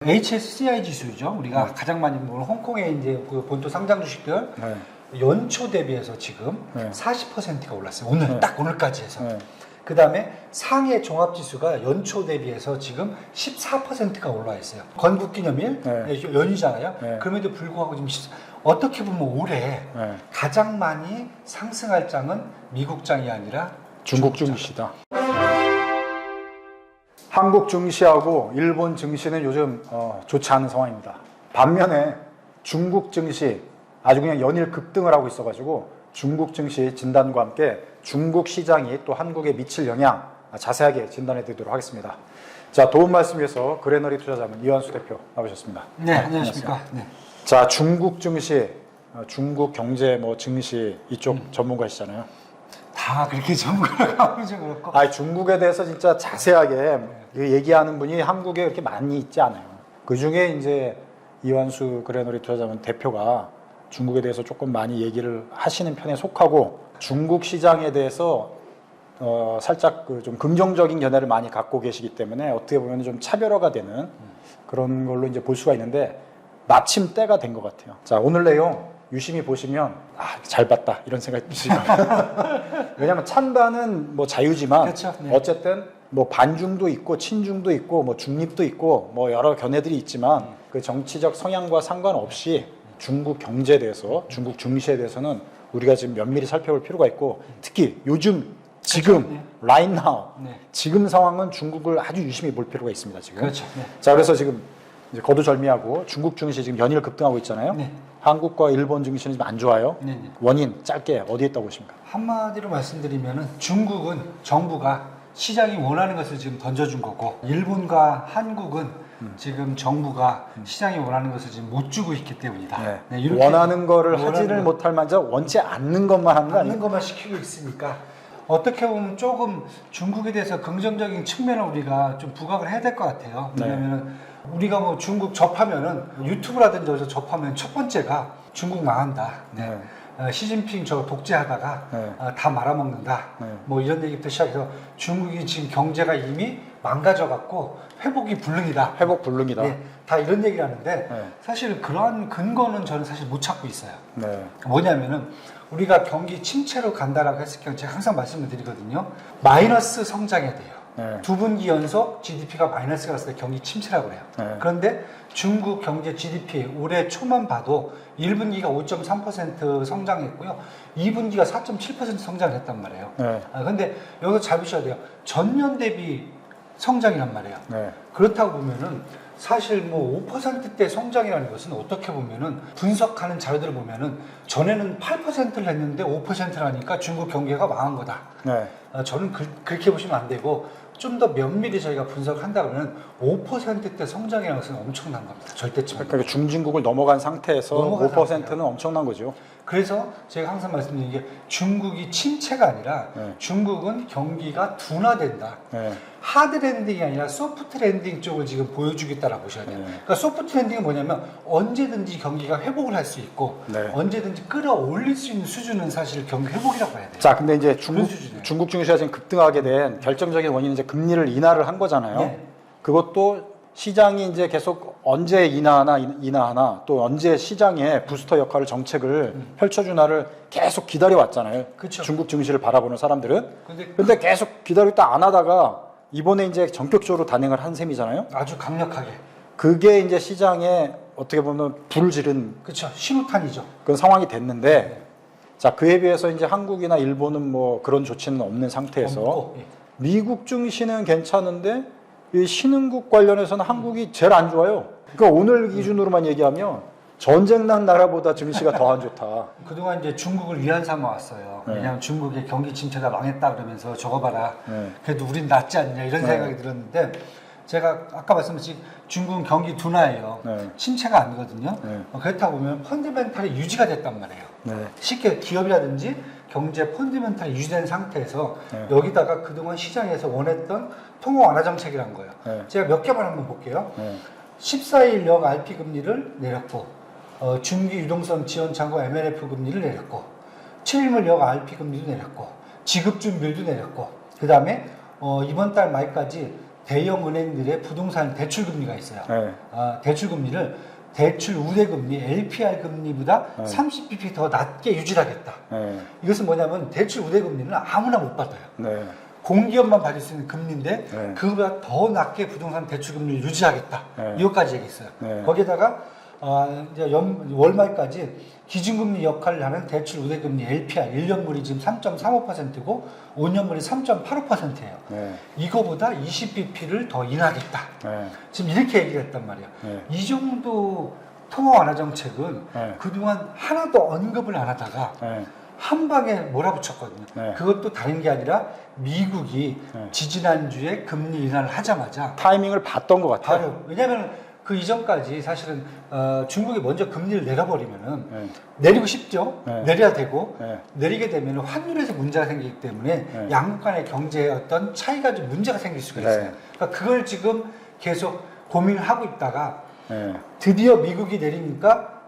HSCI 지수죠. 우리가 가장 많이 보는 홍콩의 이제 본토 상장 주식들 연초 대비해서 지금 40%가 올랐어요. 오늘 딱 오늘까지 해서. 그 다음에 상해 종합지수가 연초 대비해서 지금 14%가 올라 있어요. 건국기념일 연휴잖아요. 그럼에도 불구하고 지금 어떻게 보면 올해 가장 많이 상승할 장은 미국 장이 아니라 중국 증시다. 한국 증시하고 일본 증시는 요즘 좋지 않은 상황입니다. 반면에 중국 증시 아주 그냥 연일 급등을 하고 있어가지고 중국 증시 진단과 함께 중국 시장이 또 한국에 미칠 영향 자세하게 진단해 드리도록 하겠습니다. 자, 도움 말씀 위해서 그레너리 투자자문 이완수 대표 나오셨습니다. 네, 안녕하십니까. 네. 자, 중국 증시, 중국 경제 뭐 증시 이쪽 전문가시잖아요. 다 그렇게 전문가라고 하면 좀 그렇고. 아, 중국에 대해서 진짜 자세하게 얘기하는 분이 한국에 그렇게 많이 있지 않아요. 그 중에 이제 이완수 그레너리 투자자문 대표가 중국에 대해서 조금 많이 얘기를 하시는 편에 속하고 중국 시장에 대해서 살짝 그 좀 긍정적인 견해를 많이 갖고 계시기 때문에 어떻게 보면 좀 차별화가 되는 그런 걸로 이제 볼 수가 있는데 마침 때가 된 것 같아요. 자, 오늘 내용 유심히 보시면 잘 봤다 이런 생각이 드시죠. 왜냐하면 찬반은 뭐 자유지만 그렇죠. 네. 어쨌든 뭐 반중도 있고 친중도 있고 뭐 중립도 있고 뭐 여러 견해들이 있지만 그 정치적 성향과 상관없이 중국 경제에 대해서 중국 증시에 대해서는 우리가 지금 면밀히 살펴볼 필요가 있고 특히 요즘 지금 그렇죠. 네. right now 네. 지금 상황은 중국을 아주 유심히 볼 필요가 있습니다. 지금. 그렇죠. 네. 자, 그래서 지금 이제 거두절미하고 중국 증시 지금 연일 급등하고 있잖아요. 네. 한국과 일본 증시는 지금 안 좋아요. 네, 네. 원인 짧게 어디에 있다고 보십니까? 한마디로 말씀드리면은 중국은 정부가 시장이 원하는 것을 지금 던져준 거고 일본과 한국은 지금 정부가 시장이 원하는 것을 지금 못 주고 있기 때문이다. 네, 이렇게 원하는 거를 하지를 것. 못할 만자 원치 않는 것만 하는 거 않는 아니에요? 것만 시키고 있으니까 어떻게 보면 조금 중국에 대해서 긍정적인 측면을 우리가 좀 부각을 해야 될 것 같아요. 왜냐면은 우리가 뭐 중국 접하면은 유튜브라든지 어디서 접하면 첫 번째가 중국 망한다. 네. 시진핑 저 독재하다가 다 말아먹는다. 뭐 이런 얘기부터 시작해서 중국이 지금 경제가 이미 망가져갖고 회복이 불능이다. 회복 불능이다. 네, 다 이런 얘기를 하는데 사실 그러한 근거는 저는 사실 못 찾고 있어요. 뭐냐면은 우리가 경기 침체로 간다라고 했을 경우 제가 항상 말씀을 드리거든요. 마이너스 성장해야 돼요. 두 분기 연속 GDP가 마이너스가 갔을 때 경기 침체라고 해요. 그런데 중국 경제 GDP 올해 초만 봐도 1분기가 5.3% 성장했고요. 2분기가 4.7% 성장했단 말이에요. 그런데 여기서 잘 보셔야 돼요. 전년 대비 성장이란 말이에요. 그렇다고 보면은 사실 뭐 5%대 성장이라는 것은 어떻게 보면은 분석하는 자료들을 보면은 전에는 8%를 했는데 5%를 하니까 중국 경기가 망한 거다. 저는 그렇게 보시면 안 되고 좀 더 면밀히 저희가 분석한다 그러면 5%대 성장이라는 것은 엄청난 겁니다. 절대치. 그러니까 중진국을 넘어간 상태에서 5%는 엄청난 거죠. 그래서 제가 항상 말씀드리는 게 중국이 침체가 아니라 중국은 경기가 둔화된다. 하드 랜딩이 아니라 소프트 랜딩 쪽을 지금 보여주겠다라고 보셔야 돼요. 그러니까 소프트 랜딩은 뭐냐면 언제든지 경기가 회복을 할 수 있고 언제든지 끌어올릴 수 있는 수준은 사실 경기 회복이라고 해야 돼요. 자, 근데 이제 중국 증시가 지금 급등하게 된 결정적인 원인은 이제 금리를 인하를 한 거잖아요. 그것도 시장이 이제 계속 언제 인하하나 또 언제 시장에 부스터 역할을 정책을 펼쳐주나를 계속 기다려왔잖아요. 그쵸. 중국 증시를 바라보는 사람들은. 근데 계속 기다렸다 안 하다가 이번에 이제 전격적으로 단행을 한 셈이잖아요. 아주 강력하게. 그게 이제 시장에 어떻게 보면 불을 지른 그렇죠. 신호탄이죠. 그런 상황이 됐는데 자, 그에 비해서 이제 한국이나 일본은 뭐 그런 조치는 없는 상태에서 없고, 미국 증시는 괜찮은데 이 신흥국 관련해서는 한국이 제일 안 좋아요. 그러니까 오늘 기준으로만 얘기하면 전쟁 난 나라보다 증시가 더 안 좋다. 그동안 이제 중국을 위안 삼아 왔어요. 왜냐하면 중국의 경기 침체가 망했다 그러면서 저거 봐라. 그래도 우린 낫지 않냐 이런 생각이 들었는데 제가 아까 말씀드린 중국은 경기 둔화예요. 침체가 아니거든요. 그렇다 보면 펀드멘탈이 유지가 됐단 말이에요. 쉽게 기업이라든지 경제 펀드멘탈이 유지된 상태에서 여기다가 그동안 시장에서 원했던 통화 완화 정책이란 거예요. 제가 몇 개만 한번 볼게요. 14일 역 RP 금리를 내렸고 중기 유동성 지원 창구 MLF 금리를 내렸고 7일물 역 RP 금리도 내렸고 지급 준비율도 내렸고 그 다음에 이번 달 말까지 대형 은행들의 부동산 대출 금리가 있어요. 네. 대출 금리를 대출 우대 금리, LPR 금리보다 30bp 더 낮게 유지하겠다. 이것은 뭐냐면 대출 우대 금리는 아무나 못 받아요. 네. 공기업만 받을 수 있는 금리인데 네. 그보다 더 낮게 부동산 대출 금리를 유지하겠다. 네. 이것까지 얘기했어요. 네. 거기에다가 이제 월말까지 기준금리 역할을 하는 대출 우대금리 LPR 1년물이 지금 3.35%고 5년물이 3.85%예요. 네. 이거보다 20bp를 더 인하하겠다. 네. 지금 이렇게 얘기를 했단 말이에요. 네. 이 정도 통화 완화 정책은 네. 그동안 하나도 언급을 안 하다가 네. 한 방에 몰아붙였거든요. 네. 그것도 다른 게 아니라 미국이 네. 지지난주에 금리 인하를 하자마자 타이밍을 봤던 것 같아요. 바로 왜냐하면 그 이전까지 사실은 중국이 먼저 금리를 내려버리면은 네. 내리고 싶죠. 네. 내려야 되고 네. 내리게 되면 환율에서 문제가 생기기 때문에 네. 양국 간의 경제에 어떤 차이가 좀 문제가 생길 수가 있어요. 네. 그러니까 그걸 지금 계속 고민을 하고 있다가 네. 드디어 미국이 내리니까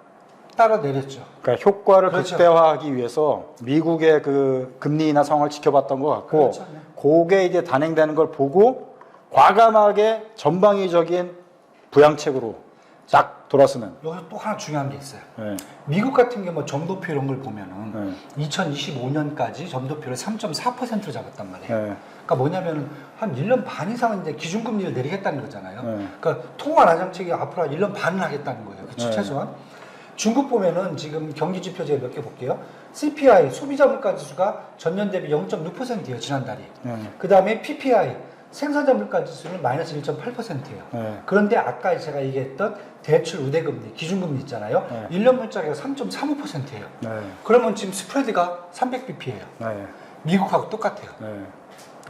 따라 내렸죠. 그러니까 효과를 그렇죠. 극대화하기 위해서 미국의 그 금리 인하 상황을 지켜봤던 것 같고, 그렇죠. 네. 그게 이제 단행되는 걸 보고 과감하게 전방위적인 부양책으로 딱 돌아서는. 여기서 또 하나 중요한 게 있어요. 네. 미국 같은 경우 점도표 이런 걸 보면은 2025년까지 점도표를 3.4%로 잡았단 말이에요. 네. 그러니까 뭐냐면 한 1년 반 이상은 이제 기준금리를 내리겠다는 거잖아요. 네. 그러니까 통화 완화 정책이 앞으로 한 1년 반을 하겠다는 거예요. 그치? 네. 최소한. 중국 보면은 지금 경기 지표 제가 몇 개 볼게요. CPI 소비자 물가 지수가 전년 대비 0.6%예요. 지난달이. 그 다음에 PPI 생산자 물가 지수는 마이너스 1.8%예요. 네. 그런데 아까 제가 얘기했던 대출 우대금리, 기준금리 있잖아요. 네. 1년 물자리가 3.35%예요. 네. 그러면 지금 스프레드가 300bp예요. 네. 미국하고 똑같아요. 네.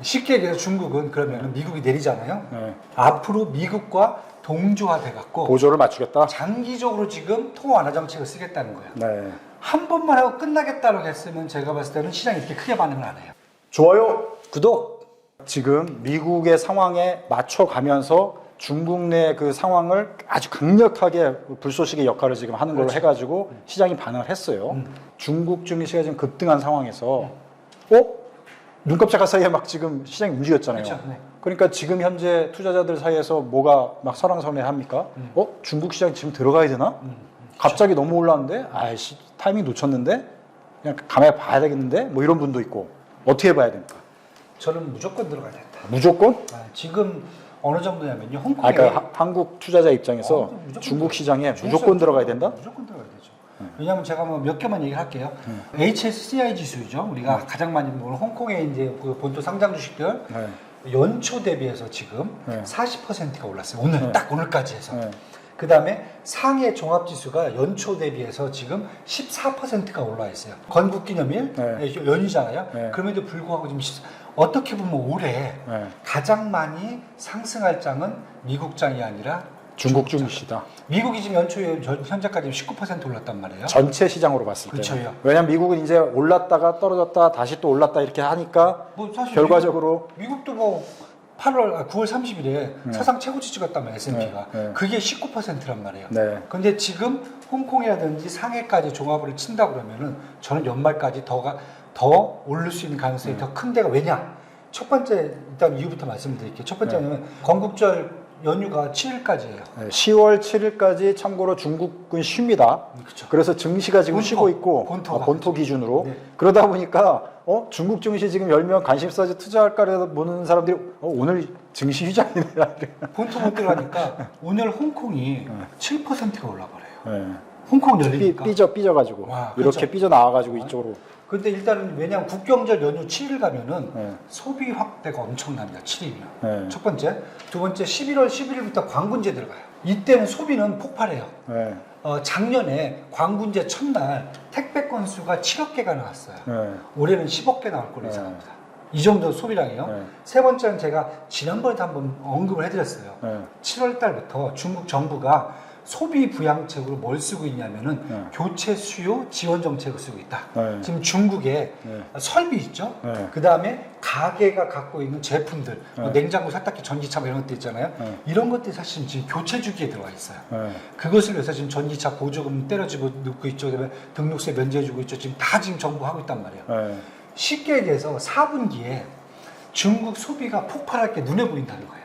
쉽게 얘기해서 중국은 그러면 미국이 내리잖아요. 네. 앞으로 미국과 동조화돼 갖고 보조를 맞추겠다. 장기적으로 지금 통화 완화 정책을 쓰겠다는 거예요. 네. 한 번만 하고 끝나겠다고 했으면 제가 봤을 때는 시장이 이렇게 크게 반응을 안 해요. 좋아요, 구독. 지금 미국의 상황에 맞춰가면서 중국 내 그 상황을 아주 강력하게 불쏘시개 역할을 지금 하는 걸로 그렇죠. 해가지고 시장이 반응을 했어요. 중국 증시가 지금 급등한 상황에서 눈 깜짝할 사이에 막 지금 시장이 움직였잖아요. 그렇죠. 네. 그러니까 지금 현재 투자자들 사이에서 뭐가 막 설왕설래합니까? 중국 시장 지금 들어가야 되나? 갑자기 너무 올랐는데 아이씨 타이밍 놓쳤는데 그냥 가만히 봐야 되겠는데 뭐 이런 분도 있고 어떻게 봐야 됩니까? 저는 무조건 들어가야 된다. 무조건? 지금 어느 정도냐면요. 홍콩에 그러니까 한국 투자자 입장에서 무조건 중국 시장에 무조건 들어가야 된다? 무조건 들어가야 되죠. 왜냐하면 제가 뭐 몇 개만 얘기를 할게요. HSCI 지수죠. 우리가 가장 많이 보는 홍콩의 이제 그 본토 상장 주식들 네. 연초 대비해서 지금 네. 40%가 올랐어요. 오늘 네. 딱 오늘까지 해서. 네. 그 다음에 상해 종합지수가 연초 대비해서 지금 14%가 올라 있어요. 건국기념일 네. 연휴잖아요. 네. 그럼에도 불구하고 지금 어떻게 보면 올해 네. 가장 많이 상승할 장은 미국 장이 아니라 중국 증시다. 미국이 지금 연초에 현재까지 19% 올랐단 말이에요. 전체 시장으로 봤을 때. 그렇죠. 왜냐면 미국은 이제 올랐다가 떨어졌다 다시 또 올랐다 이렇게 하니까 뭐 사실 결과적으로 미국도 뭐 9월 30일에 사상 최고치 찍었단 말이에요. S&P가. 네. 그게 19%란 말이에요. 네. 근데 지금 홍콩이라든지 상해까지 종합을 친다 그러면은 저는 연말까지 더 오를 수 있는 가능성이 더 큰 데가 왜냐? 첫 번째 일단 이유부터 말씀드릴게요. 첫 번째는 건국절 연휴가 7일까지예요. 네, 10월 7일까지 참고로 중국은 쉽니다. 그렇죠. 그래서 증시가 지금 본토, 쉬고 있고 본토가. 본토 기준으로 네. 그러다 보니까 중국 증시 지금 열면 관심사지 투자할까를 보는 사람들이 오늘 증시 휴장이네. 본토 못 들어가니까 오늘 홍콩이 7%가 올라버려요. 네. 홍콩 열리니까. 삐져가지고 와, 이렇게 그렇죠. 삐져 나와가지고 이쪽으로. 근데 일단은 왜냐하면 국경절 연휴 7일 가면은 네. 소비 확대가 엄청납니다. 7일이면. 네. 첫 번째. 두 번째 11월 11일부터 광군제 들어가요. 이때는 소비는 폭발해요. 네. 작년에 광군제 첫날 택배 건수가 7억 개가 나왔어요. 네. 올해는 10억 개 나올 걸로 네. 예상합니다. 이 정도 소비량이에요. 네. 세 번째는 제가 지난번에도 한번 언급을 해드렸어요. 네. 7월 달부터 중국 정부가 소비 부양책으로 뭘 쓰고 있냐면은 네. 교체 수요 지원 정책을 쓰고 있다. 네. 지금 중국에 네. 설비 있죠. 네. 그 다음에 가게가 갖고 있는 제품들, 뭐 네. 냉장고, 세탁기, 전기차 뭐 이런 것들 있잖아요. 네. 이런 것들이 사실 지금 교체 주기에 들어가 있어요. 네. 그것을 위해서 지금 전기차 보조금 때려주고 넣고 있죠. 그다음에 등록세 면제해주고 있죠. 지금 다 지금 정부 하고 있단 말이에요. 네. 쉽게 얘기해서 4분기에 중국 소비가 폭발할 게 눈에 보인다는 거예요.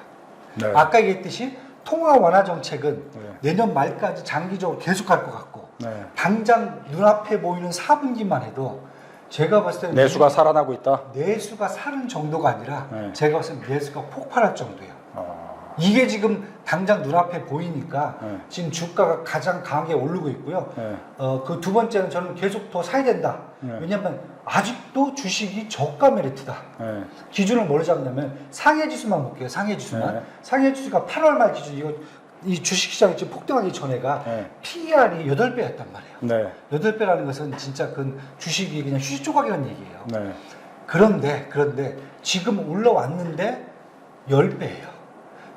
네. 아까 얘기했듯이 통화 완화 정책은 네. 내년 말까지 장기적으로 계속 갈 것 같고 네. 당장 눈앞에 보이는 4분기만 해도 제가 봤을 때는 내수가 살아나고 있다. 내수가 사는 정도가 아니라 네. 제가 봤을 때 내수가 폭발할 정도예요. 어. 이게 지금 당장 눈앞에 보이니까 네. 지금 주가가 가장 강하게 오르고 있고요. 네. 그 두 번째는 저는 계속 더 사야 된다. 네. 왜냐하면 아직도 주식이 저가 메리트다. 네. 기준을 뭐로 잡냐면 상해지수만 볼게요. 상해지수만. 네. 상해지수가 8월 말 기준 이거 이 주식시장이 지금 폭등하기 전에가 네. PER이 8배였단 말이에요. 네. 8배라는 것은 진짜 그 주식이 그냥 휴지 조각이라는 얘기예요. 네. 그런데 지금 올라왔는데 10배예요.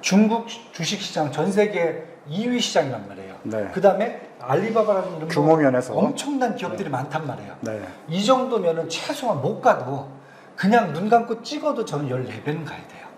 중국 주식시장 전 세계 2위 시장이란 말이에요. 네. 그 다음에 알리바바라는 이런 규모 면에서 엄청난 기업들이 많단 말이에요. 네. 이 정도면은 최소한 못 가도 그냥 눈 감고 찍어도 저는 14배는 가야 돼요.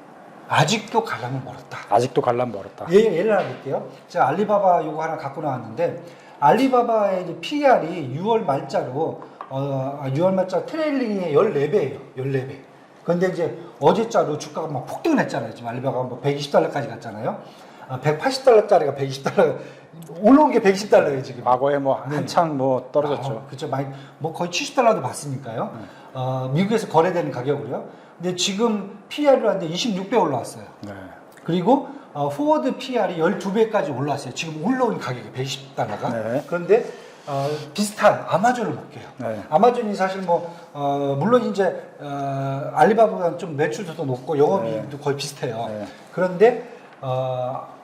아직도 가려면 멀었다. 아직도 갈람 멀었다. 예를 하나 드릴게요. 제가 알리바바 요거 하나 갖고 나왔는데 알리바바의 이제 PER이 6월 말자로 6월 말자 트레일링이 14배예요. 14배. 그런데 이제 어제자로 주가가 막 폭등을 했잖아요. 지금 알리바바가 뭐 120달러까지 갔잖아요. 180달러짜리가 120달러 올라온 게 120달러예요 지금. 과거에 뭐 한창 뭐 떨어졌죠. 그렇죠. 많이 뭐 거의 70달러도 봤으니까요. 미국에서 거래되는 가격으로요. 근데 지금 PER로 하는데 26배 올라왔어요. 네. 그리고 포워드 PER이 12배까지 올라왔어요. 지금 올라온 가격이 110달러가. 네. 그런데 비슷한 아마존을 볼게요. 네. 아마존이 사실 뭐 물론 이제 알리바바보다는 좀 매출도 더 높고 영업이익도 거의 비슷해요. 네. 그런데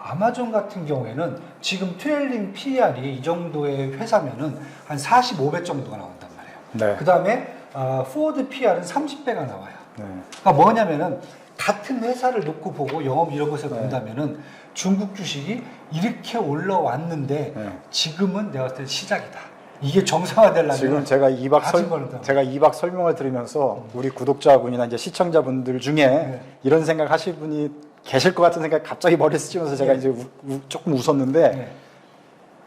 아마존 같은 경우에는 지금 트레일링 PER이 이 정도의 회사면은 한 45배 정도가 나온단 말이에요. 네. 그 다음에 포워드 PER은 30배가 나와요. 네. 그러니까 뭐냐면은 같은 회사를 놓고 보고 영업 이런 것을 네. 본다면은 중국 주식이 이렇게 올라왔는데 네. 지금은 내가 봤을 때 시작이다. 이게 정상화되려면 지금 제가 아직 멀다. 제가 2박 설명을 들으면서 우리 구독자분이나 이제 시청자분들 중에 네. 이런 생각 하실 분이 계실 것 같은 생각이 갑자기 머리에 스치면서 제가 네. 이제 조금 웃었는데 네.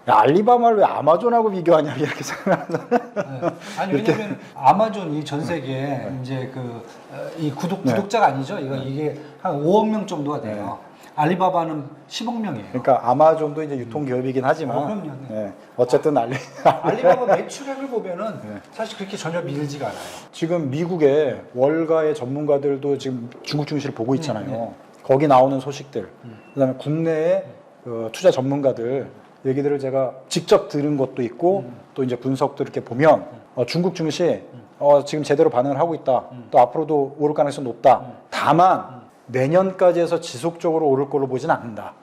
야, 알리바바를 왜 아마존하고 비교하냐 이렇게 생각하면서 네. 아니 왜냐면 아마존이 전 세계에 이제 이 구독자가 아니죠. 이게 한 5억 명 정도가 돼요. 알리바바는 10억 명이에요. 그러니까 아마존도 이제 유통기업이긴 하지만 그럼요. 네. 네. 어쨌든 알리바바 매출액을 보면은 네. 사실 그렇게 전혀 밀지가 않아요. 지금 미국의 월가의 전문가들도 지금 중국 증시를 보고 있잖아요. 네. 거기 나오는 소식들, 그다음에 국내의 투자 전문가들 얘기들을 제가 직접 들은 것도 있고 또 이제 분석도 이렇게 보면 중국 증시 지금 제대로 반응을 하고 있다. 또 앞으로도 오를 가능성이 높다. 다만 내년까지 해서 지속적으로 오를 걸로 보진 않는다.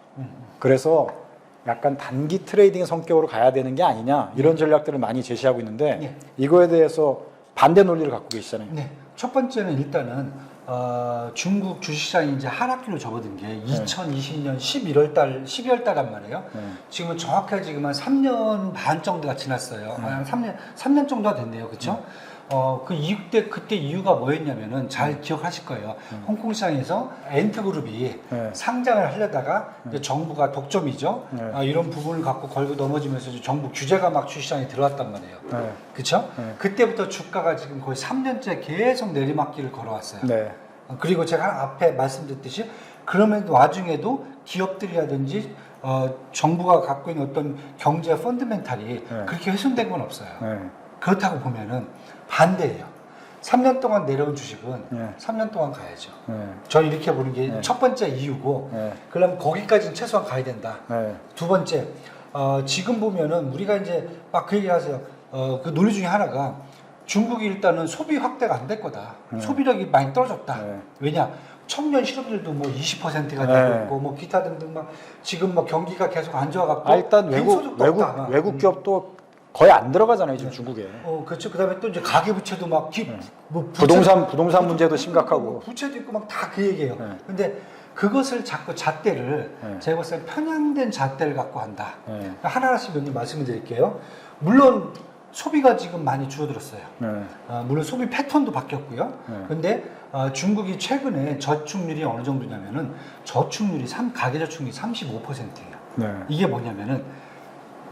그래서 약간 단기 트레이딩 성격으로 가야 되는 게 아니냐 이런 전략들을 많이 제시하고 있는데 네. 이거에 대해서 반대 논리를 갖고 계시잖아요. 네. 첫 번째는 일단은 중국 주식시장이 이제 하락기로 접어든 게 2020년 12월 달란 말이에요. 지금은 정확하게 지금 한 3년 반 정도가 지났어요. 한 3년 정도가 됐네요. 그렇죠? 그때 이유가 뭐였냐면은 잘 기억하실 거예요. 홍콩 시장에서 엔트그룹이 상장을 하려다가 이제 정부가 독점이죠. 이런 부분을 갖고 걸고 넘어지면서 이제 정부 규제가 막 주시장에 들어왔단 말이에요. 그렇죠? 그때부터 주가가 지금 거의 3년째 계속 내리막길을 걸어왔어요. 네. 그리고 제가 앞에 말씀드렸듯이 그러면 와중에도 기업들이라든지 정부가 갖고 있는 어떤 경제 펀드멘탈이 그렇게 훼손된 건 없어요. 그렇다고 보면은 반대예요. 3년 동안 내려온 주식은 3년 동안 가야죠. 저는 이렇게 보는 게 첫 번째 이유고, 그러면 거기까지는 최소한 가야 된다. 두 번째, 지금 보면은 우리가 이제 막 그 얘기 하세요. 그 논리 중에 하나가 중국이 일단은 소비 확대가 안 될 거다. 소비력이 많이 떨어졌다. 왜냐? 청년 실업률도 뭐 20%가 되고 있고, 뭐 기타 등등 막 지금 뭐 경기가 계속 안 좋아갖고. 일단 외국 기업도 거의 안 들어가잖아요, 지금 중국에. 그렇죠. 그다음에 또 이제 가계부채도 막 뭐 부동산 문제도 심각하고. 부채도 있고 막 다 그 얘기예요. 근데 그것을 자꾸 잣대를 제가 봤을 때 편향된 잣대를 갖고 한다. 하나하나씩 몇 개 말씀을 드릴게요. 물론 소비가 지금 많이 줄어들었어요. 물론 소비 패턴도 바뀌었고요. 근데 중국이 최근에 저축률이 어느 정도냐면은 가계저축률이 35%예요. 이게 뭐냐면은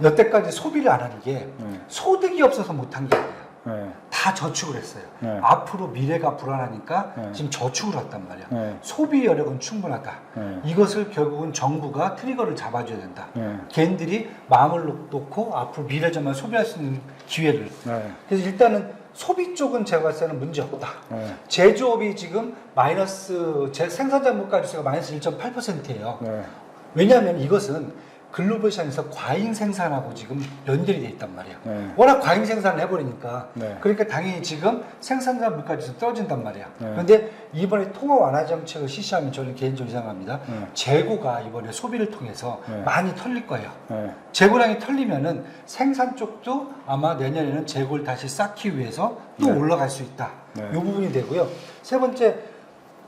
여태까지 소비를 안 하는 게 소득이 없어서 못한 게 아니에요. 다 다 저축을 했어요. 네. 앞으로 미래가 불안하니까 네. 지금 저축을 했단 말이야. 네. 소비 여력은 충분하다. 네. 이것을 결국은 정부가 트리거를 잡아줘야 된다. 네. 개인들이 마음을 놓고 앞으로 미래점만 소비할 수 있는 기회를. 네. 그래서 일단은 소비 쪽은 제가 봤을 때는 문제 없다. 네. 제조업이 지금 마이너스, 생산자 물가지수가 마이너스 1.8%예요. 네. 왜냐하면 이것은 글로벌 시장에서 과잉 생산하고 지금 연결이 돼 있단 말이에요. 네. 워낙 과잉 생산을 해버리니까. 네. 그러니까 당연히 지금 생산자 물가지수 떨어진단 말이야. 네. 그런데 이번에 통화 완화 정책을 실시하면 저는 개인적으로 생각합니다. 네. 재고가 이번에 소비를 통해서 네. 많이 털릴 거예요. 네. 재고량이 털리면은 생산 쪽도 아마 내년에는 재고를 다시 쌓기 위해서 또 네. 올라갈 수 있다. 네. 이 부분이 되고요. 세 번째,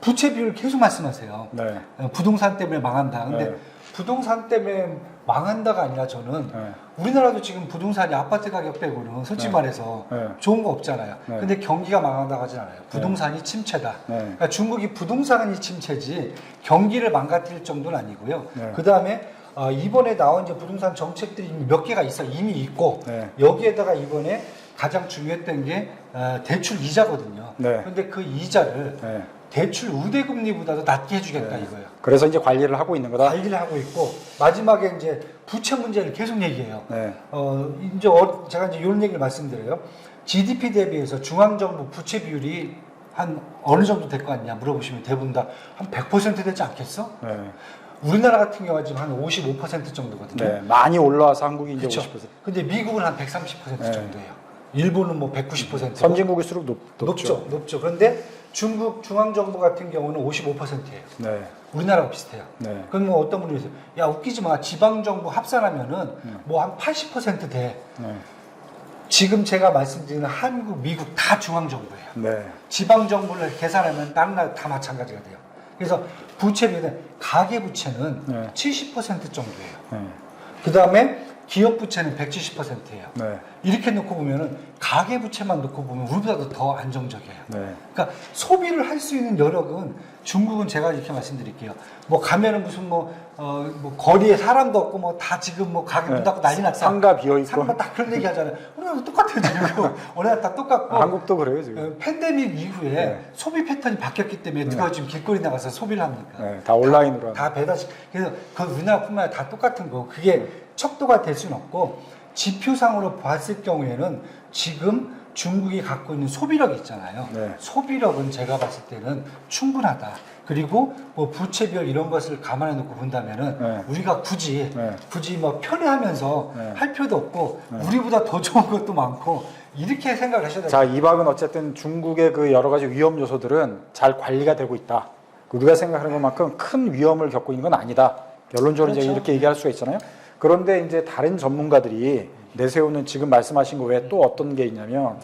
부채 비율 계속 말씀하세요. 네. 부동산 때문에 망한다. 근데 네. 부동산 때문에 망한다가 아니라 저는 네. 우리나라도 지금 부동산이 아파트 가격 빼고는 솔직히 네. 말해서 네. 좋은 거 없잖아요. 네. 근데 경기가 망한다고 하진 않아요. 부동산이 침체다. 네. 그러니까 중국이 부동산이 침체지 경기를 망가뜨릴 정도는 아니고요. 네. 그 다음에 이번에 나온 이제 부동산 정책들이 이미 몇 개가 이미 있고 네. 여기에다가 이번에 가장 중요했던 게 대출 이자거든요. 네. 그런데 그 이자를 네. 대출 우대금리보다도 낮게 해주겠다 네. 이거예요. 그래서 이제 관리를 하고 있는 거다. 관리를 하고 있고 마지막에 이제 부채 문제를 계속 얘기해요. 네. 이제 제가 이제 이런 얘기를 말씀드려요. GDP 대비해서 중앙정부 부채 비율이 한 어느 정도 될 거 같냐 물어보시면 대부분 다 한 100% 되지 않겠어? 네. 우리나라 같은 경우가 지금 한 55% 정도거든요. 네. 많이 올라와서 한국이 이제 그렇죠. 50%. 근데 미국은 한 130% 네. 정도예요. 일본은 뭐 190%. 선진국일수록 높죠. 높죠. 그런데 중국 중앙정부 같은 경우는 55%예요. 네. 우리나라가 비슷해요. 네. 그럼 뭐 어떤 분이 있어요. 야, 웃기지 마. 지방정부 합산하면은 뭐 한 80% 돼. 네. 지금 제가 말씀드리는 한국, 미국 다 중앙정부예요. 네. 지방정부를 계산하면 다른 나라 다 마찬가지가 돼요. 그래서 부채비는 가계부채는 네. 70% 정도예요. 네. 그 다음에 기업부채는 170%예요. 네. 이렇게 놓고 보면은 가계부채만 놓고 보면 우리보다도 더 안정적이에요. 네. 그러니까 소비를 할 수 있는 여력은 중국은 제가 이렇게 말씀드릴게요. 뭐 가면은 무슨 뭐 거리에 사람도 없고 뭐 다 지금 뭐 가게 문 닫고 난리 났다. 상가 비어 있고. 상가 딱 그런 얘기 하잖아요. 우리나라도 똑같아요 지금. 우리나라 다 똑같고. 한국도 그래요 지금. 팬데믹 이후에 네. 소비 패턴이 바뀌었기 때문에 누가 지금 길거리 나가서 소비를 합니까? 네. 다 온라인으로. 다 배달식. 그래서 그 우리나라뿐만 아니라 다 똑같은 거. 그게 척도가 될 수는 없고 지표상으로 봤을 경우에는 지금 중국이 갖고 있는 소비력이 있잖아요. 네. 소비력은 제가 봤을 때는 충분하다. 그리고 뭐 부채비율 이런 것을 감안해 놓고 본다면은 네. 우리가 굳이 뭐 편애하면서 네. 할 필요도 없고 우리보다 더 좋은 것도 많고 이렇게 생각을 하셔야 돼요. 자, 이박은 어쨌든 중국의 그 여러 가지 위험 요소들은 잘 관리가 되고 있다. 우리가 생각하는 것만큼 큰 위험을 겪고 있는 건 아니다. 결론적으로 이제 그렇죠. 이렇게 얘기할 수가 있잖아요. 그런데 이제 다른 전문가들이 내세우는 지금 말씀하신 거 외에 또 어떤 게 있냐면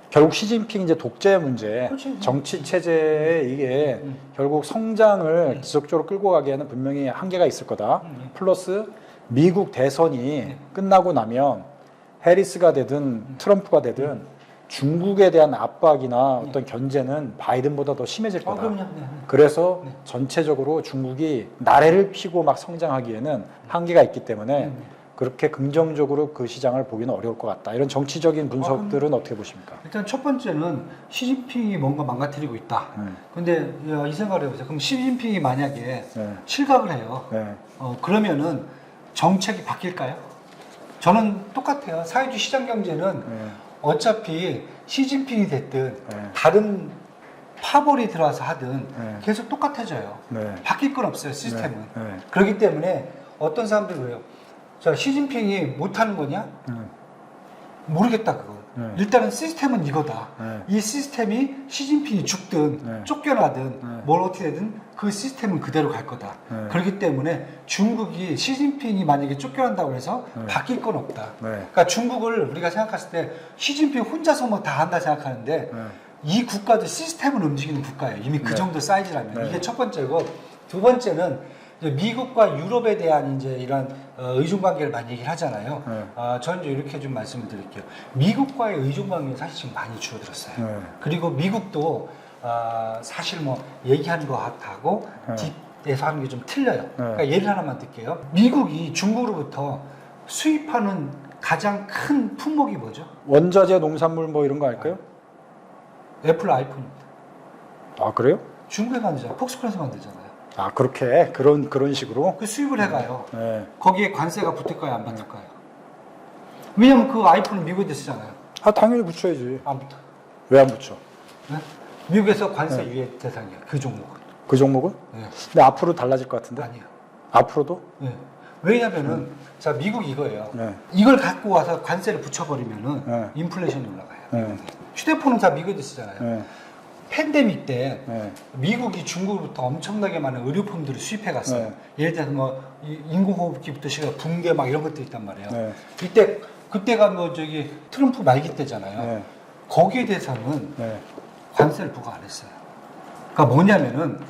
결국 시진핑 이제 독재 문제, 그렇지. 정치 체제에 이게 결국 성장을 지속적으로 끌고 가기에는 분명히 한계가 있을 거다. 플러스 미국 대선이 끝나고 나면 해리스가 되든 트럼프가 되든 중국에 대한 압박이나 어떤 견제는 바이든보다 더 심해질 거다. 그럼요. 네. 그래서 전체적으로 중국이 나래를 피고 막 성장하기에는 한계가 있기 때문에 그렇게 긍정적으로 그 시장을 보기는 어려울 것 같다. 이런 정치적인 분석들은 어떻게 보십니까? 일단 첫 번째는 시진핑이 뭔가 망가뜨리고 있다. 근데 이 생각을 해보세요. 그럼 시진핑이 만약에 네. 실각을 해요. 네. 그러면은 정책이 바뀔까요? 저는 똑같아요. 사회주의 시장 경제는 네. 어차피 시진핑이 됐든 네. 다른 파벌이 들어와서 하든 네. 계속 똑같아져요. 네. 바뀔 건 없어요, 시스템은. 네. 네. 그렇기 때문에 어떤 사람들이 그래요. 자, 시진핑이 못하는 거냐? 모르겠다, 그건. 일단은 시스템은 이거다. 네. 이 시스템이 시진핑이 죽든 네. 쫓겨나든 네. 뭘 어떻게 되든 그 시스템은 그대로 갈 거다. 네. 그렇기 때문에 중국이 시진핑이 만약에 쫓겨난다고 해서 바뀔 건 없다. 네. 그러니까 중국을 우리가 생각했을 때 시진핑 혼자서 뭐 다 한다 생각하는데 네. 이 국가도 시스템을 움직이는 국가예요. 이미 그 네. 정도 사이즈라면. 네. 이게 첫 번째고, 두 번째는 이제 미국과 유럽에 대한 이제 이런 의존 관계를 많이 얘기를 하잖아요. 네. 저는 이제 이렇게 좀 말씀을 드릴게요. 미국과의 의존 관계는 사실 지금 많이 줄어들었어요. 네. 그리고 미국도 사실 뭐 얘기하는 것하고 네. 뒷에서 하는 게 좀 틀려요. 그러니까 예를 하나만 들게요. 미국이 중국으로부터 수입하는 가장 큰 품목이 뭐죠? 원자재, 농산물 뭐 이런 거 할까요? 애플 아이폰입니다. 아 그래요? 중국에 만들잖아요. 폭스콘에서 만들잖아요. 아 그렇게 그런 식으로. 그 수입을 해가요. 네. 거기에 관세가 붙을까요? 안 붙을까요? 왜냐면 그 아이폰은 미국에 쓰잖아요. 아 당연히 붙여야지. 안 붙어. 왜 안 붙여? 네? 미국에서 관세 유예 대상이야. 그 종목은. 그 종목은? 네. 근데 앞으로 달라질 것 같은데? 아니요. 앞으로도? 네. 왜냐면은 자 미국 이거예요. 네. 이걸 갖고 와서 관세를 붙여버리면은 네. 인플레이션이 올라가요. 네. 휴대폰은 다 미국에 쓰잖아요. 네. 팬데믹 때 네. 미국이 중국으로부터 엄청나게 많은 의료품들을 수입해 갔어요. 네. 예를 들어서 뭐 인공호흡기부터 시작 붕괴 막 이런 것도 있단 말이에요. 네. 그때가 뭐 저기 트럼프 말기 때잖아요. 네. 거기에 대해서는 네. 관세를 부과 안 했어요. 그러니까 뭐냐면은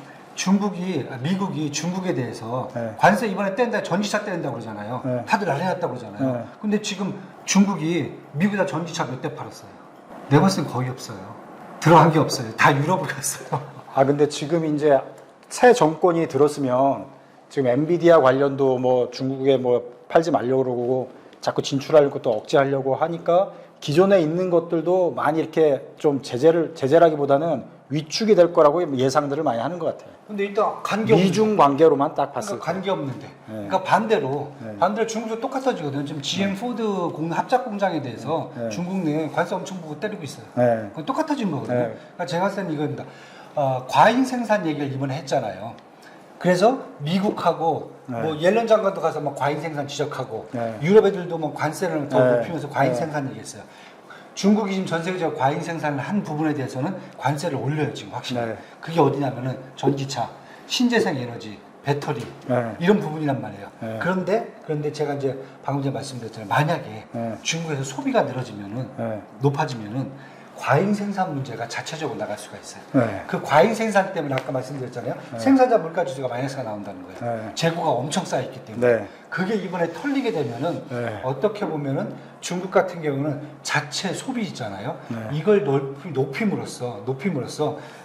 미국이 중국에 대해서 네. 관세 이번에 뗀다, 전기차 뗀다고 그러잖아요. 네. 다들 난리 났다고 그러잖아요. 네. 근데 지금 중국이 미국에다 전기차 몇 대 팔았어요? 내가 봤을 땐 거의 없어요. 들어간 게 없어요. 다 유럽을 갔어요. 아 근데 지금 이제 새 정권이 들었으면 지금 엔비디아 관련도 뭐 중국에 뭐 팔지 말려고 그러고 자꾸 진출하려고 것도 억제하려고 하니까 기존에 있는 것들도 많이 이렇게 좀 제재라기보다는 위축이 될 거라고 예상들을 많이 하는 것 같아요. 근데 일단 관계 없는데. 미중 관계로만 딱 봤을 그러니까 때. 관계 없는데. 네. 그러니까 반대로 네. 중국도 똑같아지거든요. 지금 GM 포드 합작 공장에 대해서 네. 중국 내에 관세 엄청 보고 때리고 있어요. 네. 그건 똑같아진 거거든요. 네. 그러니까 제가 봤을 때는 이겁니다. 과잉 생산 얘기를 이번에 했잖아요. 그래서 미국하고 네. 뭐 옐런 장관도 가서 막 과잉 생산 지적하고 네. 유럽 애들도 뭐 관세를 더 네. 높이면서 과잉 네. 생산 얘기했어요. 중국이 지금 전 세계적으로 과잉 생산을 한 부분에 대해서는 관세를 올려요 지금 확실히. 네. 그게 어디냐면은 전기차, 신재생 에너지, 배터리 네. 이런 부분이란 말이에요. 네. 그런데 제가 이제 방금 전에 말씀드렸잖아요. 만약에 네. 중국에서 소비가 늘어지면은 네. 높아지면은 과잉 생산 문제가 자체적으로 나갈 수가 있어요. 네. 그 과잉 생산 때문에 아까 말씀드렸잖아요. 생산자 물가 지수가 마이너스가 나온다는 거예요. 네. 재고가 엄청 쌓여있기 때문에. 네. 그게 이번에 털리게 되면은 네. 어떻게 보면은 중국 같은 경우는 자체 소비 있잖아요. 네. 이걸 높임으로써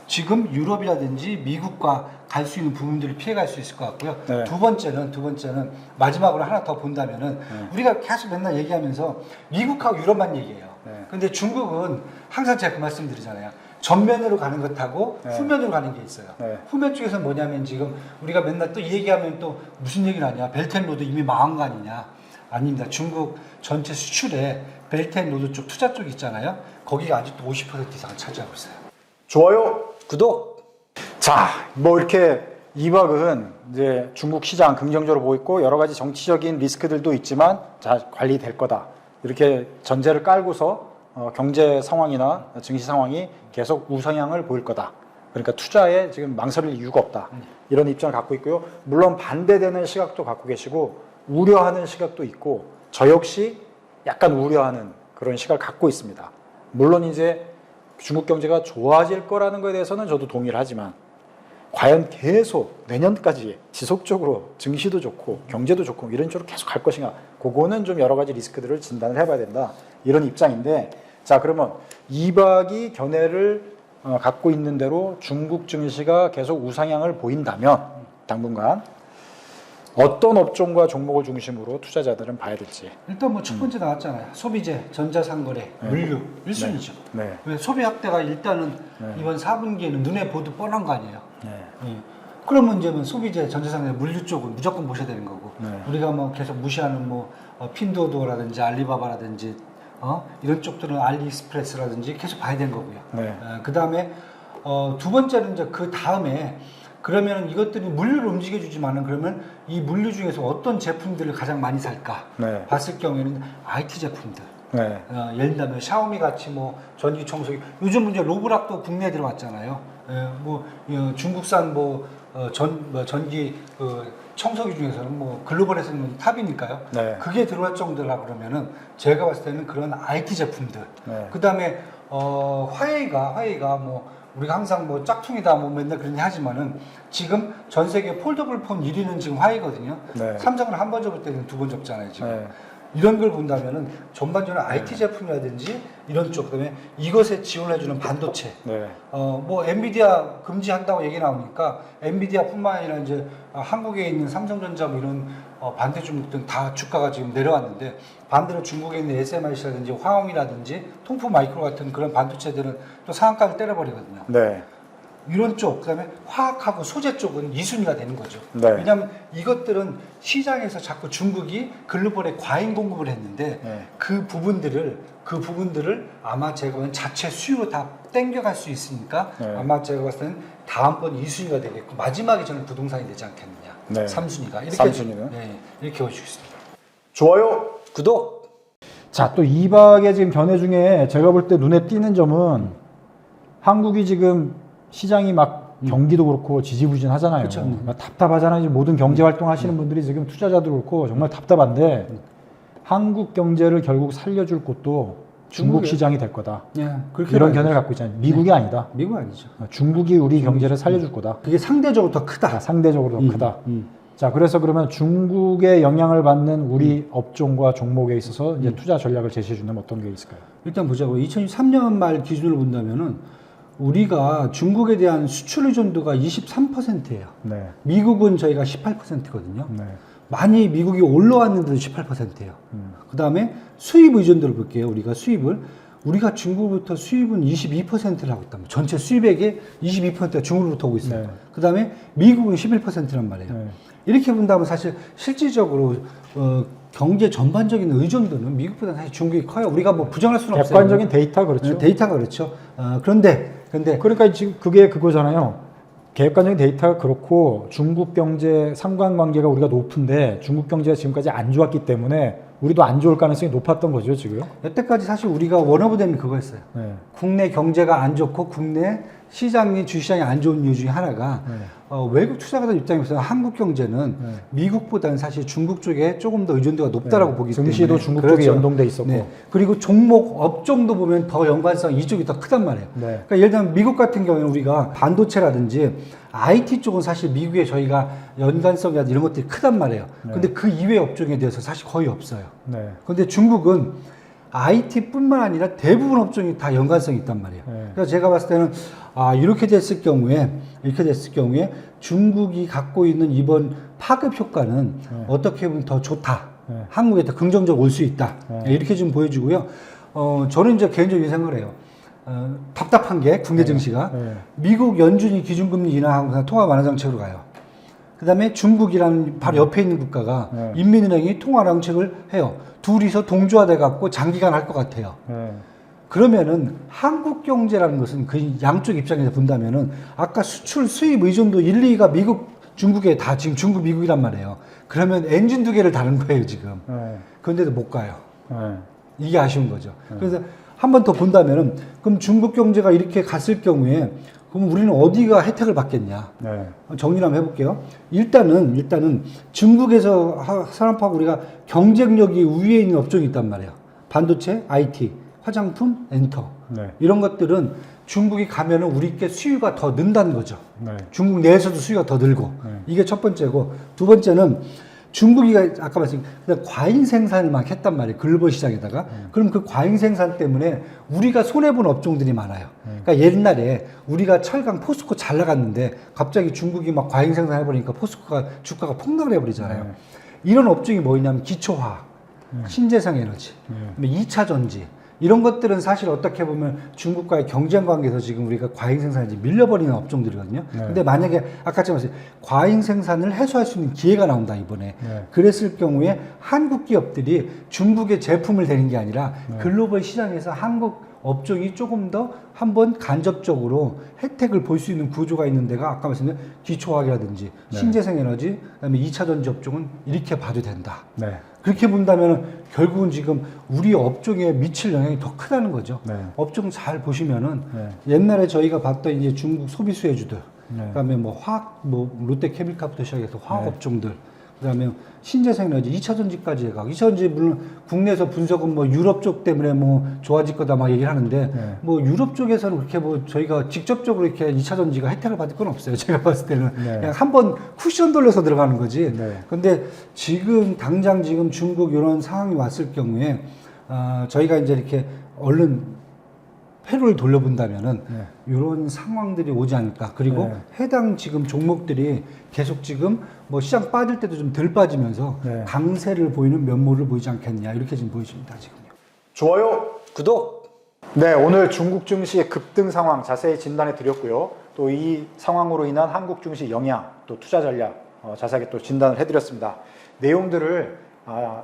지금 유럽이라든지 미국과 갈 수 있는 부분들을 피해갈 수 있을 것 같고요. 네. 두 번째는 마지막으로 하나 더 본다면은 우리가 계속 맨날 얘기하면서 미국하고 유럽만 얘기해요. 네. 근데 중국은 항상 제가 그 말씀 드리잖아요. 전면으로 가는 것하고 네. 후면으로 가는 게 있어요. 네. 후면 쪽에서 뭐냐면 지금 우리가 맨날 또 이 얘기하면 또 무슨 얘기를 하냐. 벨트앤로드 이미 망한 거 아니냐. 아닙니다. 중국 전체 수출에 벨트앤로드 쪽 투자 쪽 있잖아요. 거기가 아직도 50% 이상을 차지하고 있어요. 좋아요, 구독. 자, 뭐 이렇게 2박은 이제 중국 시장 긍정적으로 보고 있고 여러 가지 정치적인 리스크들도 있지만 자 관리될 거다. 이렇게 전제를 깔고서 경제 상황이나 증시 상황이 계속 우상향을 보일 거다. 그러니까 투자에 지금 망설일 이유가 없다. 이런 입장을 갖고 있고요. 물론 반대되는 시각도 갖고 계시고 우려하는 시각도 있고 저 역시 약간 우려하는 그런 시각을 갖고 있습니다. 물론 이제 중국 경제가 좋아질 거라는 것에 대해서는 저도 동의를 하지만 과연 계속 내년까지 지속적으로 증시도 좋고 경제도 좋고 이런 쪽으로 계속 갈 것인가 그거는 좀 여러 가지 리스크들을 진단을 해봐야 된다 이런 입장인데 자 그러면 2박이 견해를 갖고 있는 대로 중국 증시가 계속 우상향을 보인다면 당분간 어떤 업종과 종목을 중심으로 투자자들은 봐야 될지. 일단 뭐 첫 번째 나왔잖아요. 소비재, 전자상거래, 물류 1순위죠. 네. 왜 소비 확대가 일단은 이번 4분기에는 눈에 보도 뻔한 거 아니에요. 네. 예. 그러면 이제 뭐 소비재, 전자상거래, 물류 쪽은 무조건 보셔야 되는 거고 네. 우리가 뭐 계속 무시하는 뭐 핀도어라든지 알리바바라든지 이런 쪽들은 알리익스프레스라든지 계속 봐야 되는 거고요. 네. 그 다음에 두 번째는 이제 그 다음에 그러면 이것들이 물류를 움직여주지만은 그러면 이 물류 중에서 어떤 제품들을 가장 많이 살까 네. 봤을 경우에는 IT 제품들. 네. 예를 들면 샤오미 같이 뭐 전기 청소기 요즘 이제 로브락도 국내에 들어왔잖아요. 중국산 전기 청소기 중에서는 뭐 글로벌에서는 탑이니까요. 네. 그게 들어올 정도라 그러면은 제가 봤을 때는 그런 IT 제품들. 네. 그다음에 화웨이가 뭐 우리가 항상 뭐 짝퉁이다 뭐 맨날 그런 얘기 하지만은 지금 전 세계 폴더블 폰 1위는 지금 화웨이거든요. 네. 삼성은 한 번 접을 때는 두 번 접잖아요 지금. 네. 이런 걸 본다면은 전반적으로 IT 제품이라든지 이런 쪽, 그다음에 이것에 지원해주는 반도체. 네. 뭐 엔비디아 금지한다고 얘기 나오니까 엔비디아뿐만 아니라 이제 한국에 있는 삼성전자 뭐 이런 반도체 중국들 다 주가가 지금 내려왔는데, 반대로 중국에 있는 SMIC라든지 화홍이라든지 통포 마이크로 같은 그런 반도체들은 또 상한가를 때려버리거든요. 네. 이런 쪽, 그다음에 화학하고 소재 쪽은 2순위가 되는 거죠. 네. 왜냐하면 이것들은 시장에서 자꾸 중국이 글로벌에 과잉 공급을 했는데 네. 그 부분들을 아마 제가 자체 수요로 다 땡겨갈 수 있으니까 네. 아마 제가 봤을 때는 다음번 2순위가 되겠고 마지막에 저는 부동산이 되지 않겠느냐. 네. 3순위가. 이렇게 3순위는? 네, 이렇게 보시겠습니다. 좋아요, 구독. 자, 또 이박의 지금 견해 중에 제가 볼 때 눈에 띄는 점은 한국이 지금 시장이 막 경기도 그렇고 지지부진하잖아요. 그쵸. 막 답답하잖아요. 지금 모든 경제 활동 하시는 분들이 지금 투자자도 그렇고 정말 답답한데 한국 경제를 결국 살려줄 곳도 중국 중국이에요. 시장이 될 거다. 예, 그렇게 이런 견해를 갖고 있잖아요. 미국이 아니다. 미국 아니죠. 중국이 우리 경제를 살려줄 거다. 그게 상대적으로 더 크다. 상대적으로 더 크다. 자, 그래서 그러면 중국의 영향을 받는 우리 업종과 종목에 있어서 이제 투자 전략을 제시해 준다면 어떤 게 있을까요? 일단 보자고. 2023년 말 기준으로 본다면은 우리가 중국에 대한 수출 의존도가 23%예요. 네. 미국은 저희가 18%거든요. 네. 많이 미국이 올라왔는데도 18%예요. 그 다음에 수입 의존도를 볼게요. 우리가 중국으로부터 수입은 22%를 하고 있단 말이에요. 전체 수입액의 22%가 중국으로부터 오고 있어요. 네. 그 다음에 미국은 11%란 말이에요. 네. 이렇게 본다면 사실 실질적으로 경제 전반적인 의존도는 미국보다 사실 중국이 커요. 우리가 뭐 부정할 수는 없어요. 객관적인 데이터 그렇죠. 네, 데이터가 그렇죠. 그런데 그러니까 지금 그게 그거잖아요. 객관적인 데이터가 그렇고 중국 경제 상관관계가 우리가 높은데 중국 경제가 지금까지 안 좋았기 때문에 우리도 안 좋을 가능성이 높았던 거죠, 지금. 여태까지 사실 우리가 원어브댐이 그거였어요. 네. 국내 경제가 안 좋고 국내 시장이 주시장이 안 좋은 이유 중에 하나가 네. 외국 투자가들 입장에서 한국 경제는 네. 미국보다는 사실 중국 쪽에 조금 더 의존도가 높다라고 네. 보기 때문에 증시도 중국 그렇죠. 쪽에 연동돼 있었고. 네. 그리고 종목 업종도 보면 더 연관성 이쪽이 더 크단 말이에요. 네. 그러니까 예를 들면 미국 같은 경우에는 우리가 반도체라든지 IT 쪽은 사실 미국에 저희가 연관성이라든지 이런 것들이 크단 말이에요. 네. 근데 그 이외 업종에 대해서 사실 거의 없어요. 네. 근데 중국은 IT뿐만 아니라 대부분 업종이 다 연관성이 있단 말이에요. 네. 그래서 제가 봤을 때는 이렇게 됐을 경우에 중국이 갖고 있는 이번 파급 효과는 네. 어떻게 보면 더 좋다. 네. 한국에 더 긍정적으로 올 수 있다. 네. 이렇게 좀 보여주고요. 저는 이제 개인적인 생각을 해요. 답답한 게 국내 증시가 네. 미국 연준이 기준금리 인하하고 통화 완화 정책으로 가요. 그다음에 중국이라는 바로 옆에 있는 국가가 네. 인민은행이 통화 완화 정책을 해요. 둘이서 동조화돼 갖고 장기간 할 것 같아요. 네. 그러면은 한국 경제라는 것은 그 양쪽 입장에서 본다면은 아까 수출 수입 의존도 1, 2가 미국 중국에 다 지금 중국 미국이란 말이에요. 그러면 엔진 두 개를 다른 거예요 지금. 네. 그런데도 못 가요. 네. 이게 아쉬운 거죠. 그래서 한 번 더 본다면은 그럼 중국 경제가 이렇게 갔을 경우에 그럼 우리는 어디가 혜택을 받겠냐? 네. 정리를 한번 해볼게요. 일단은 중국에서 산업하고 우리가 경쟁력이 우위에 있는 업종이 있단 말이에요. 반도체, IT, 화장품, 엔터. 네. 이런 것들은 중국이 가면은 우리께 수요가 더 는다는 거죠. 네. 중국 내에서도 수요가 더 늘고. 네. 이게 첫 번째고, 두 번째는 중국이 아까 말씀드린 그냥 과잉 생산을 막 했단 말이에요. 글로벌 시장에다가. 그럼 그 과잉 생산 때문에 우리가 손해본 업종들이 많아요. 그러니까 옛날에 우리가 철강 포스코 잘 나갔는데 갑자기 중국이 막 과잉 생산 해버리니까 포스코가 주가가 폭락을 해버리잖아요. 이런 업종이 뭐냐면 기초화학, 신재생 에너지, 그다음에 2차 전지, 이런 것들은 사실 어떻게 보면 중국과의 경쟁 관계에서 지금 우리가 과잉 생산에 밀려버리는 업종들이거든요. 네. 근데 만약에 아까 제가 말씀 과잉 생산을 해소할 수 있는 기회가 나온다 이번에. 네. 그랬을 경우에 한국 기업들이 중국의 제품을 대는 게 아니라 네. 글로벌 시장에서 한국 업종이 조금 더 한번 간접적으로 혜택을 볼 수 있는 구조가 있는 데가 아까 말씀드린 기초화학이라든지 네. 신재생 에너지, 그다음에 2차 전지 업종은 이렇게 봐도 된다. 네. 그렇게 본다면 결국은 지금 우리 업종에 미칠 영향이 더 크다는 거죠. 네. 업종 잘 보시면은 네. 옛날에 저희가 봤던 이제 중국 소비수혜주들, 네. 그다음에 뭐 화학, 뭐 롯데케미칼부터 시작해서 화학 네. 업종들, 그다음에 신재생에너지 2차전지까지 해가. 2차전지 물론 국내에서 분석은 뭐 유럽 쪽 때문에 뭐 좋아질 거다 막 얘기를 하는데 네. 뭐 유럽 쪽에서는 그렇게 뭐 저희가 직접적으로 이렇게 2차전지가 혜택을 받을 건 없어요. 제가 봤을 때는 네. 그냥 한번 쿠션 돌려서 들어가는 거지. 네. 근데 지금 당장 지금 중국 이런 상황이 왔을 경우에 저희가 이제 이렇게 얼른 회로를 돌려본다면은 네. 이런 상황들이 오지 않을까. 그리고 네. 해당 지금 종목들이 계속 지금 뭐 시장 빠질 때도 좀 덜 빠지면서 네. 강세를 보이는 면모를 보이지 않겠냐 이렇게 지금 보여집니다 지금요. 좋아요, 구독. 네, 오늘 중국 증시의 급등 상황 자세히 진단해 드렸고요. 또 이 상황으로 인한 한국 증시 영향, 또 투자 전략 자세하게 또 진단을 해드렸습니다. 내용들을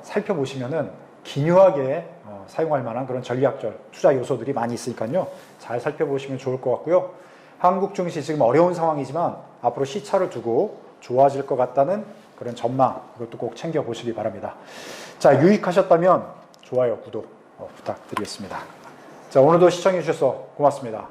살펴보시면은 기묘하게 사용할 만한 그런 전략적 투자 요소들이 많이 있으니까요. 잘 살펴보시면 좋을 것 같고요. 한국 증시 지금 어려운 상황이지만 앞으로 시차를 두고 좋아질 것 같다는 그런 전망, 이것도 꼭 챙겨보시기 바랍니다. 자, 유익하셨다면 좋아요, 구독 부탁드리겠습니다. 자, 오늘도 시청해 주셔서 고맙습니다.